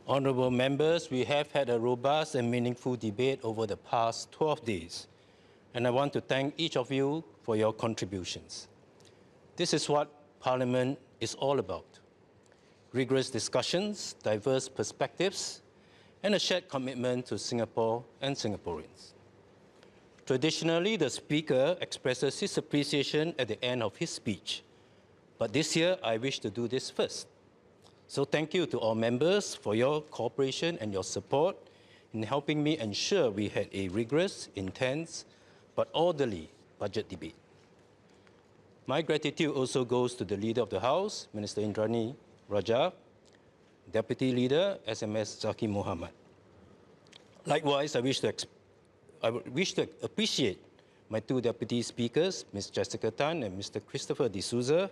Honourable members, we have had a robust and meaningful debate over the past 12 days, and I want to thank each of you for your contributions. This is what Parliament is all about: rigorous discussions, diverse perspectives, and a shared commitment to Singapore and Singaporeans. Traditionally, the Speaker expresses his appreciation at the end of his speech, but this year I wish to do this first. So thank you to all members for your cooperation and your support in helping me ensure we had a rigorous, intense, but orderly budget debate. My gratitude also goes to the Leader of the House, Minister Indrani Raja, Deputy Leader, SMS Zaki Mohamad. Likewise, I wish to appreciate my two Deputy Speakers, Ms. Jessica Tan and Mr. Christopher D'Souza,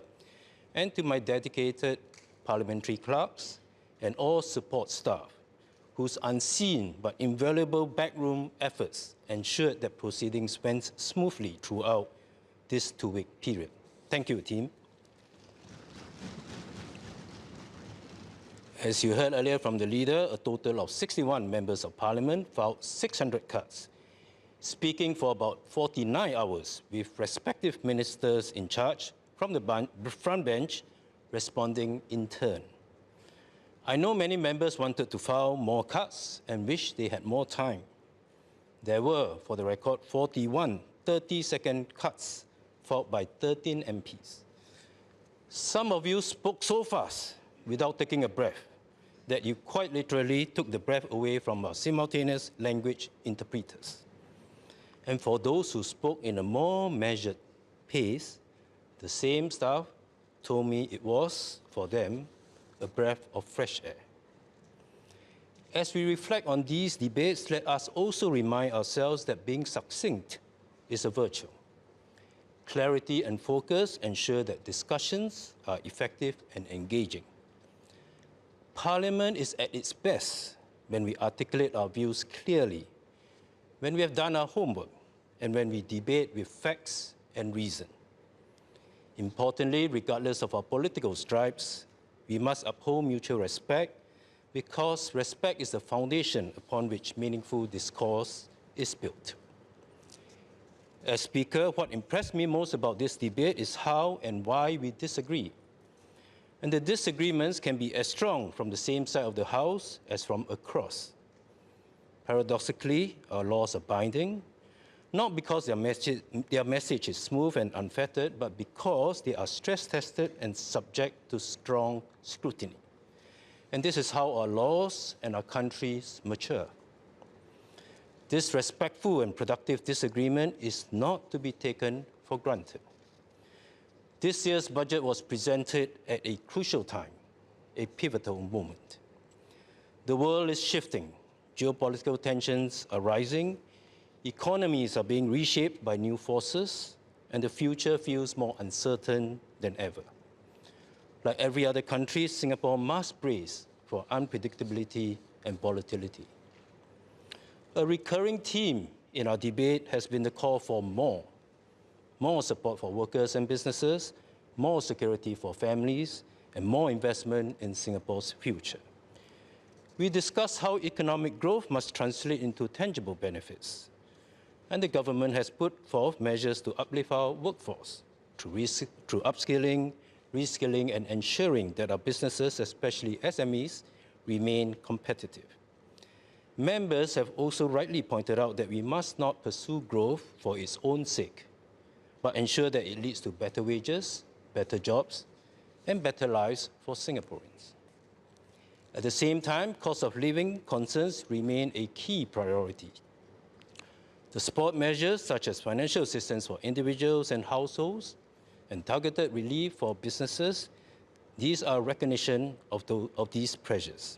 and to my dedicated parliamentary clerks and all support staff, whose unseen but invaluable backroom efforts ensured that proceedings went smoothly throughout this two-week period. Thank you, team. As you heard earlier from the leader, a total of 61 members of parliament filed 600 cards, speaking for about 49 hours with respective ministers in charge from the front bench responding in turn. I know many members wanted to file more cards and wish they had more time. There were, for the record, 41 30-second cards filed by 13 MPs. Some of you spoke so fast without taking a breath that you quite literally took the breath away from our simultaneous language interpreters. And for those who spoke in a more measured pace, the same staff told me it was, for them, a breath of fresh air. As we reflect on these debates, let us also remind ourselves that being succinct is a virtue. Clarity and focus ensure that discussions are effective and engaging. Parliament is at its best when we articulate our views clearly, when we have done our homework, and when we debate with facts and reason. Importantly, regardless of our political stripes, we must uphold mutual respect, because respect is the foundation upon which meaningful discourse is built. As Speaker, what impressed me most about this debate is how and why we disagree. And the disagreements can be as strong from the same side of the House as from across. Paradoxically, our laws are binding, not because their message is smooth and unfettered, but because they are stress-tested and subject to strong scrutiny. And this is how our laws and our countries mature. This respectful and productive disagreement is not to be taken for granted. This year's budget was presented at a crucial time, a pivotal moment. The world is shifting, geopolitical tensions are rising, economies are being reshaped by new forces, and the future feels more uncertain than ever. Like every other country, Singapore must brace for unpredictability and volatility. A recurring theme in our debate has been the call for more support for workers and businesses, more security for families, and more investment in Singapore's future. We discussed how economic growth must translate into tangible benefits, and the government has put forth measures to uplift our workforce through upskilling, reskilling, and ensuring that our businesses, especially SMEs, remain competitive. Members have also rightly pointed out that we must not pursue growth for its own sake, but ensure that it leads to better wages, better jobs, and better lives for Singaporeans. At the same time, cost of living concerns remain a key priority. The support measures, such as financial assistance for individuals and households, and targeted relief for businesses, these are recognition of these pressures.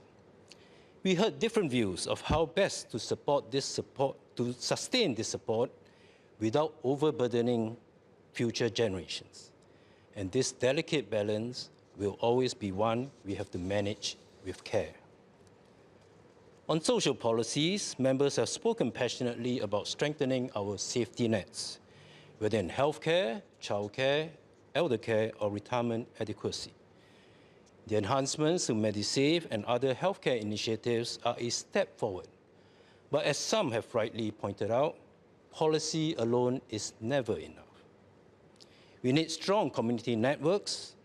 We heard different views of how best to sustain this support without overburdening future generations. And this delicate balance will always be one we have to manage with care. On social policies, members have spoken passionately about strengthening our safety nets, whether in healthcare, childcare, elder care, or retirement adequacy. The enhancements to Medisave and other healthcare initiatives are a step forward. But as some have rightly pointed out, policy alone is never enough. We need strong community networks,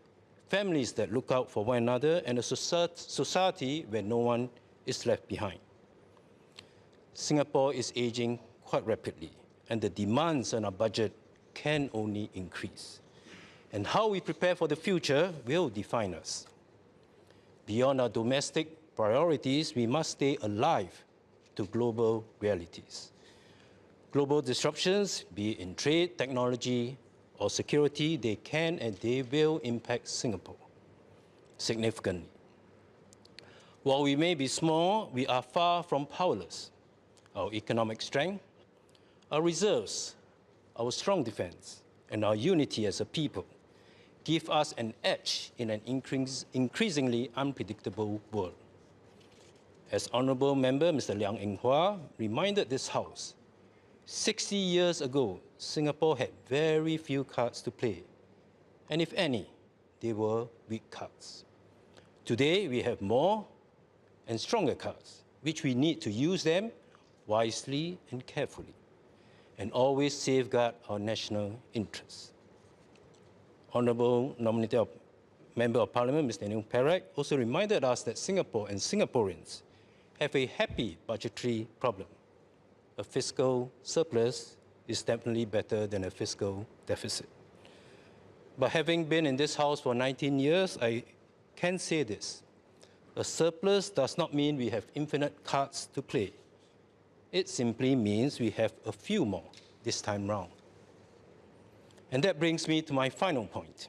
families that look out for one another, and a society where no one is left behind. Singapore is aging quite rapidly, and the demands on our budget can only increase. And how we prepare for the future will define us. Beyond our domestic priorities, we must stay alive to global realities. Global disruptions, be it in trade, technology, or security, they can and they will impact Singapore significantly. While we may be small, we are far from powerless. Our economic strength, our reserves, our strong defense, and our unity as a people give us an edge in an increasingly unpredictable world. As Honourable Member Mr. Liang Eng Hwa reminded this House, 60 years ago, Singapore had very few cards to play, and if any, they were weak cards. Today, we have more and stronger cards, which we need to use them wisely and carefully, and always safeguard our national interests. Honourable nominated Member of Parliament, Mr. Neil Perak, also reminded us that Singapore and Singaporeans have a happy budgetary problem. A fiscal surplus is definitely better than a fiscal deficit. But having been in this House for 19 years, I can say this. A surplus does not mean we have infinite cards to play. It simply means we have a few more this time round. And that brings me to my final point.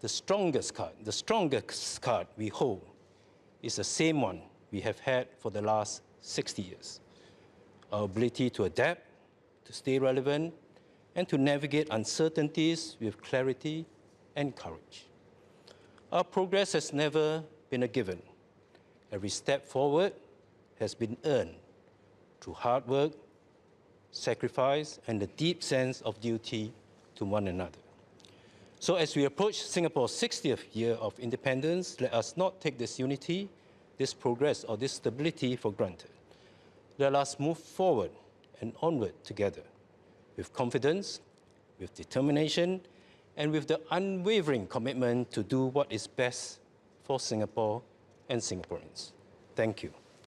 The strongest card we hold is the same one we have had for the last 60 years. Our ability to adapt, to stay relevant, and to navigate uncertainties with clarity and courage. Our progress has never been a given. Every step forward has been earned through hard work, sacrifice, and a deep sense of duty to one another. So as we approach Singapore's 60th year of independence, let us not take this unity, this progress, or this stability for granted. Let us move forward and onward together with confidence, with determination, and with the unwavering commitment to do what is best for Singapore and Singaporeans. Thank you.